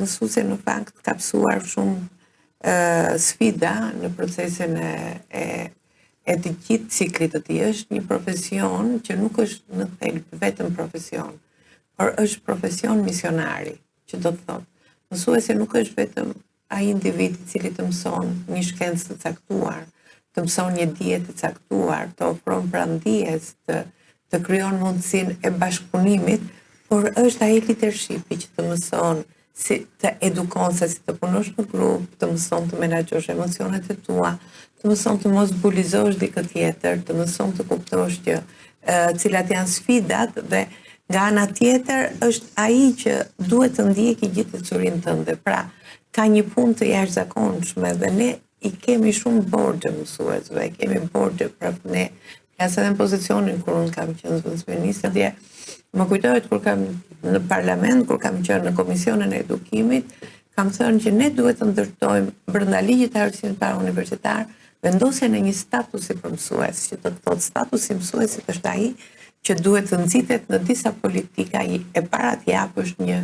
mësuesi në fakt ka mësuar shumë sfida në procesin e të gjithë ciklit të tij. Është një profesion që nuk është në thelb vetëm profesion, por është profesion misionari, që do të thotë, mësuesi nuk është vetëm ai individ i cili të mëson një shkencë të caktuar, të mëson një dije të caktuar, të ofron prandijes, të krijon mundësinë e bashkëpunimit, por është ai leadershipi që të mëson si të edukon se si të punosh në grup, të mëson të menaxhosh emocionet e tua, të mëson të mos bulizosh dikë tjetër, të mëson të kuptosh që cilat janë sfidat dhe nga ana tjetër është ai që duhet të ndjeki gjithë çurinë tënde. Pra, ka një punë të jashtëzakonshme dhe ne i kemi shumë borxhe mësuesve, kemi borxhe për ne. Plasë edhe në pozicionin kur unë kam qenë zëvendësministër, dhe më kujtohet kur kam në parlament, kur kam qenë në Komisionin e Edukimit, kam thënë që ne duhet të ndërtojmë brenda ligjit të arsimit parauniversitar vendosjen e një statusi për mësues, që do të thotë statusi i mësuesit është ai që duhet të nxitet në disa politika e para të japësh një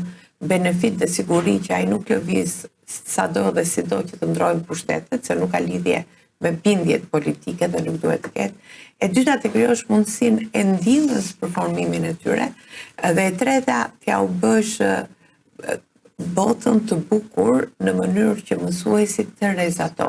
benefit dhe siguri që ai nuk lëviz sado dhe sido që të ndrojnë pushtetet, se nuk ka lidhje me bindjet politike dhe nuk duhet të ketë. E dyta të krijosh mundësinë e ndihmës për formimin e tyre, dhe e treta t'ja u bësh botën të bukur në mënyrë që mësuesit të rrezatojnë.